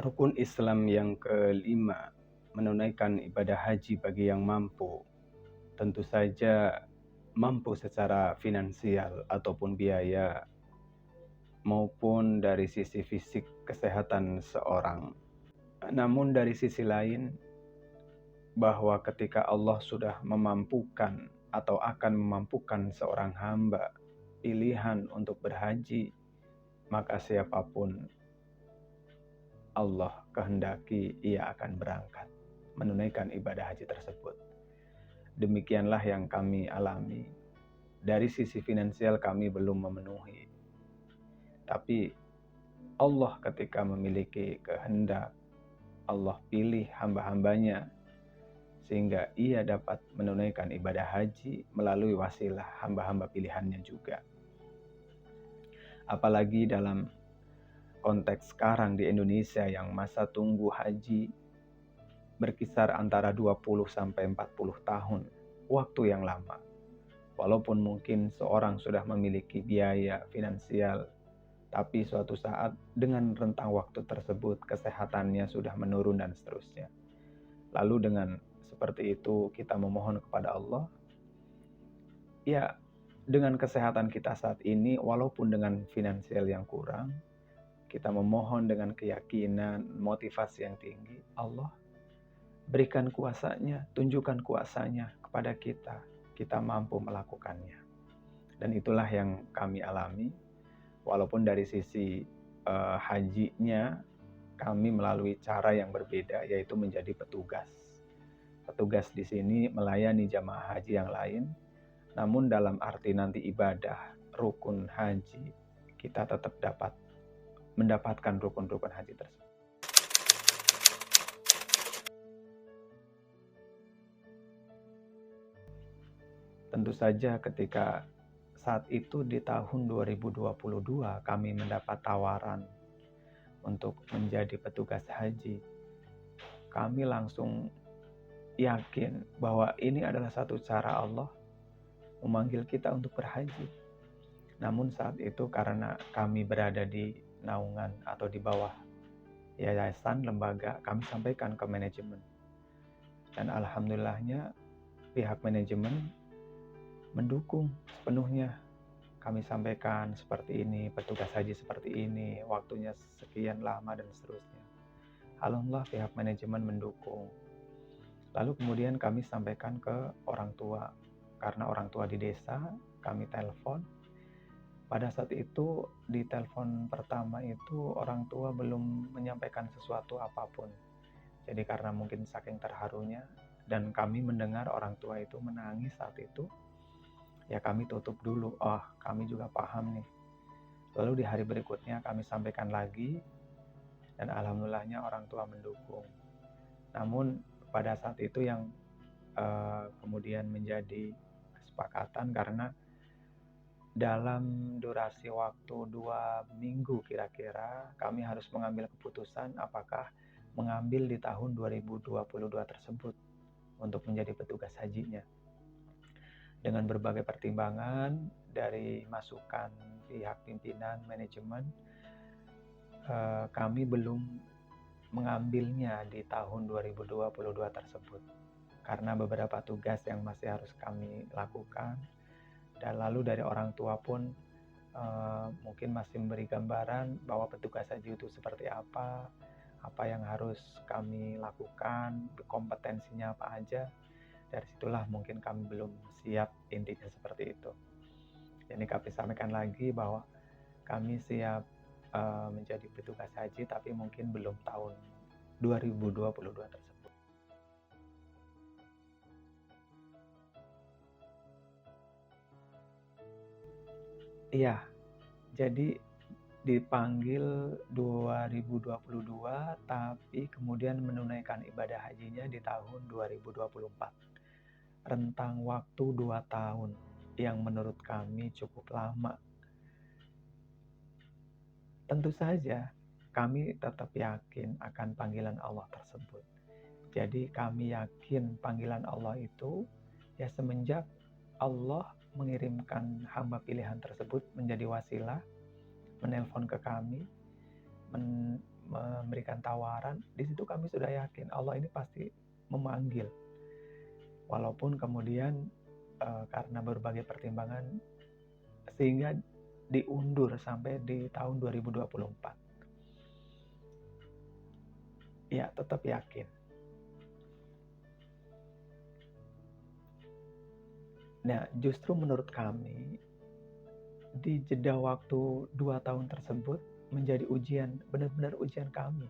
Rukun Islam yang kelima, menunaikan ibadah haji bagi yang mampu. Tentu saja mampu secara finansial ataupun biaya, maupun dari sisi fisik kesehatan seorang. Namun dari sisi lain, bahwa ketika Allah sudah memampukan atau akan memampukan seorang hamba pilihan untuk berhaji, maka siapapun Allah kehendaki ia akan berangkat menunaikan ibadah haji tersebut. Demikianlah yang kami alami. Dari sisi finansial kami belum memenuhi. Tapi Allah ketika memiliki kehendak, Allah pilih hamba-hambanya sehingga ia dapat menunaikan ibadah haji melalui wasilah hamba-hamba pilihannya juga. Apalagi dalam konteks sekarang di Indonesia yang masa tunggu haji berkisar antara 20 sampai 40 tahun, waktu yang lama. Walaupun mungkin seorang sudah memiliki biaya finansial, tapi suatu saat dengan rentang waktu tersebut kesehatannya sudah menurun dan seterusnya. Lalu dengan seperti itu kita memohon kepada Allah, ya dengan kesehatan kita saat ini walaupun dengan finansial yang kurang, kita memohon dengan keyakinan, motivasi yang tinggi, Allah berikan kuasanya, tunjukkan kuasanya kepada kita, kita mampu melakukannya. Dan itulah yang kami alami, walaupun dari sisi hajinya kami melalui cara yang berbeda, yaitu menjadi petugas. Petugas di sini melayani jamaah haji yang lain, namun dalam arti nanti ibadah rukun haji, kita tetap dapat mendapatkan rukun-rukun haji tersebut. Tentu saja ketika saat itu di tahun 2022 kami mendapat tawaran untuk menjadi petugas haji. Kami langsung yakin bahwa ini adalah satu cara Allah memanggil kita untuk berhaji. Namun saat itu karena kami berada di naungan atau di bawah yayasan lembaga, kami sampaikan ke manajemen. Dan alhamdulillahnya pihak manajemen mendukung sepenuhnya. Kami sampaikan seperti ini, petugas haji seperti ini, waktunya sekian lama dan seterusnya. Alhamdulillah pihak manajemen mendukung. Lalu kemudian kami sampaikan ke orang tua. Karena orang tua di desa, kami telepon. Pada saat itu di telepon pertama itu orang tua belum menyampaikan sesuatu apapun. Jadi karena mungkin saking terharunya dan kami mendengar orang tua itu menangis saat itu, ya kami tutup dulu. Oh, kami juga paham nih. Lalu di hari berikutnya kami sampaikan lagi dan alhamdulillahnya orang tua mendukung. Namun pada saat itu yang kemudian menjadi kesepakatan karena dalam durasi waktu 2 minggu kira-kira kami harus mengambil keputusan apakah mengambil di tahun 2022 tersebut untuk menjadi petugas hajinya. Dengan berbagai pertimbangan dari masukan pihak pimpinan manajemen, kami belum mengambilnya di tahun 2022 tersebut karena beberapa tugas yang masih harus kami lakukan. Dan lalu dari orang tua pun mungkin masih memberi gambaran bahwa petugas haji itu seperti apa yang harus kami lakukan, kompetensinya apa aja. Dari situlah mungkin kami belum siap, intinya seperti itu. Jadi kami sampaikan lagi bahwa kami siap menjadi petugas haji, tapi mungkin belum tahun 2022 tersebut. Iya, jadi dipanggil 2022, tapi kemudian menunaikan ibadah hajinya di tahun 2024. Rentang waktu 2 tahun yang menurut kami cukup lama. Tentu saja kami tetap yakin akan panggilan Allah tersebut. Jadi kami yakin panggilan Allah itu ya semenjak Allah mengirimkan hamba pilihan tersebut menjadi wasilah, menelpon ke kami, memberikan tawaran, di situ kami sudah yakin Allah ini pasti memanggil. Walaupun kemudian karena berbagai pertimbangan sehingga diundur sampai di tahun 2024. Ya, tetap yakin. Nah, justru menurut kami di jeda waktu 2 tahun tersebut menjadi ujian, benar-benar ujian kami.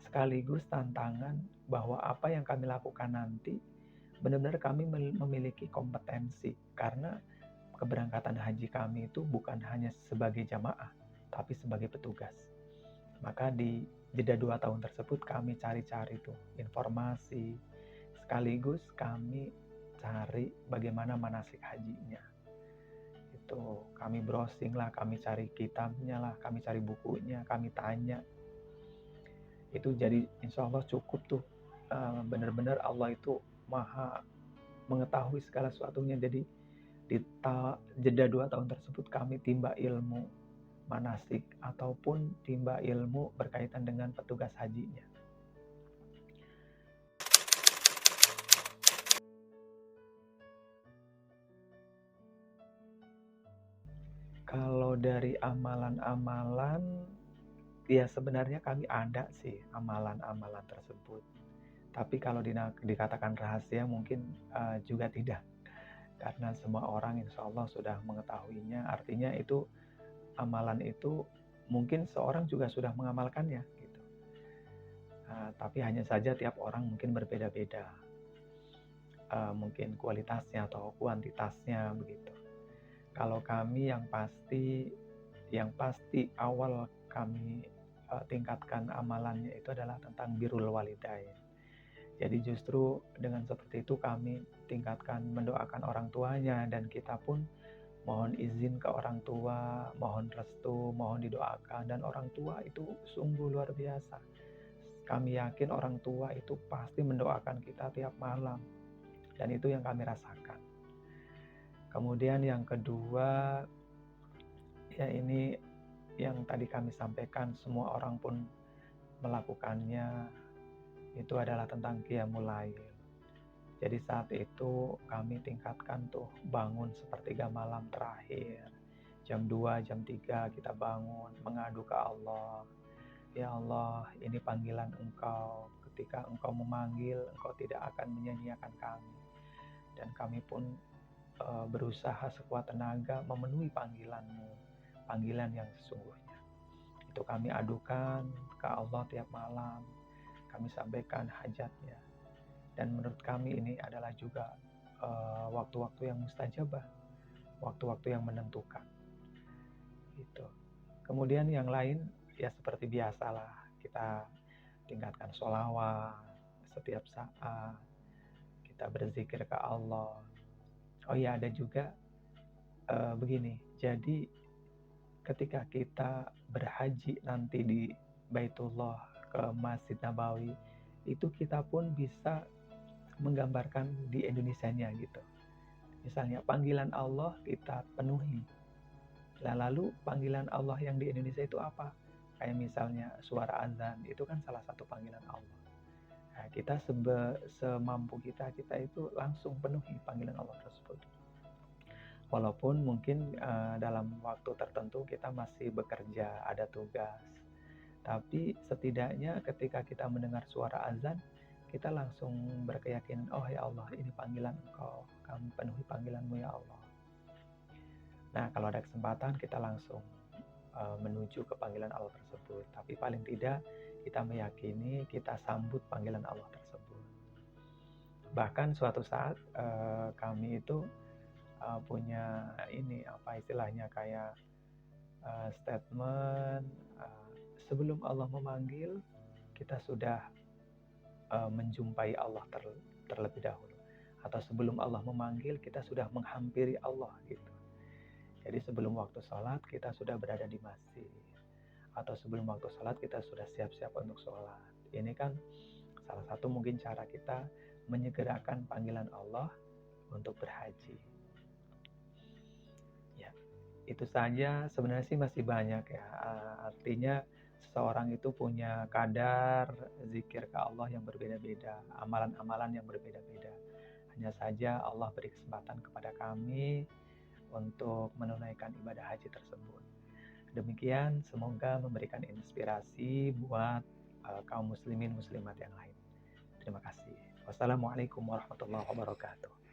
Sekaligus tantangan bahwa apa yang kami lakukan nanti benar-benar kami memiliki kompetensi, karena keberangkatan haji kami itu bukan hanya sebagai jamaah, tapi sebagai petugas. Maka di jeda 2 tahun tersebut kami cari-cari tuh informasi, sekaligus kami cari bagaimana manasik hajinya. Itu kami browsing lah, kami cari kitabnya lah, kami cari bukunya, kami tanya. Itu jadi insya Allah cukup tuh. Benar-benar Allah itu maha mengetahui segala sesuatunya. Jadi di jeda 2 tahun tersebut kami timba ilmu manasik ataupun timba ilmu berkaitan dengan petugas hajinya. Kalau dari amalan-amalan, ya sebenarnya kami ada sih amalan-amalan tersebut. Tapi kalau dikatakan rahasia mungkin juga tidak. Karena semua orang insya Allah sudah mengetahuinya. Artinya itu amalan itu mungkin seorang juga sudah mengamalkannya gitu. Tapi hanya saja tiap orang mungkin berbeda-beda. Mungkin kualitasnya atau kuantitasnya begitu. Kalau kami yang pasti awal kami tingkatkan amalannya itu adalah tentang birrul walidain. Jadi justru dengan seperti itu kami tingkatkan mendoakan orang tuanya, dan kita pun mohon izin ke orang tua, mohon restu, mohon didoakan. Dan orang tua itu sungguh luar biasa. Kami yakin orang tua itu pasti mendoakan kita tiap malam, dan itu yang kami rasakan. Kemudian yang kedua, ya ini yang tadi kami sampaikan, semua orang pun melakukannya, itu adalah tentang qiyamul lail. Jadi saat itu kami tingkatkan tuh bangun sepertiga malam terakhir. Jam 2, jam 3 kita bangun mengadu ke Allah. Ya Allah, ini panggilan Engkau. Ketika Engkau memanggil, Engkau tidak akan menyanyiakan kami. Dan kami pun berusaha sekuat tenaga memenuhi panggilan-Mu, panggilan yang sesungguhnya. Itu kami adukan ke Allah tiap malam, kami sampaikan hajatnya. Dan menurut kami ini adalah juga waktu-waktu yang mustajabah, waktu-waktu yang menentukan. Gitu. Kemudian yang lain ya seperti biasalah, kita tingkatkan sholawat setiap saat, kita berzikir ke Allah. Oh iya, ada juga begini, jadi ketika kita berhaji nanti di Baitullah ke Masjid Nabawi, itu kita pun bisa menggambarkan di Indonesianya gitu. Misalnya panggilan Allah kita penuhi. Lalu panggilan Allah yang di Indonesia itu apa? Kayak misalnya suara azan, itu kan salah satu panggilan Allah. Nah, kita semampu kita itu langsung penuhi panggilan Allah tersebut. Walaupun mungkin dalam waktu tertentu kita masih bekerja, ada tugas. Tapi setidaknya ketika kita mendengar suara azan, kita langsung berkeyakinan, oh ya Allah, ini panggilan Engkau, kami penuhi panggilan-Mu ya Allah. Nah, kalau ada kesempatan kita langsung menuju ke panggilan Allah tersebut. Tapi paling tidak kita meyakini, kita sambut panggilan Allah tersebut. Bahkan suatu saat kami itu punya ini, apa istilahnya, kayak statement, sebelum Allah memanggil, kita sudah menjumpai Allah terlebih dahulu. Atau sebelum Allah memanggil, kita sudah menghampiri Allah gitu. Jadi sebelum waktu sholat, kita sudah berada di masjid. Atau sebelum waktu sholat, kita sudah siap-siap untuk sholat. Ini kan salah satu mungkin cara kita menyegerakan panggilan Allah untuk berhaji. Ya, itu saja. Sebenarnya sih masih banyak ya. Artinya seseorang itu punya kadar zikir ke Allah yang berbeda-beda, amalan-amalan yang berbeda-beda. Hanya saja Allah beri kesempatan kepada kami untuk menunaikan ibadah haji tersebut. Demikian, semoga memberikan inspirasi buat kaum muslimin muslimat yang lain. Terima kasih. Wassalamualaikum warahmatullahi wabarakatuh.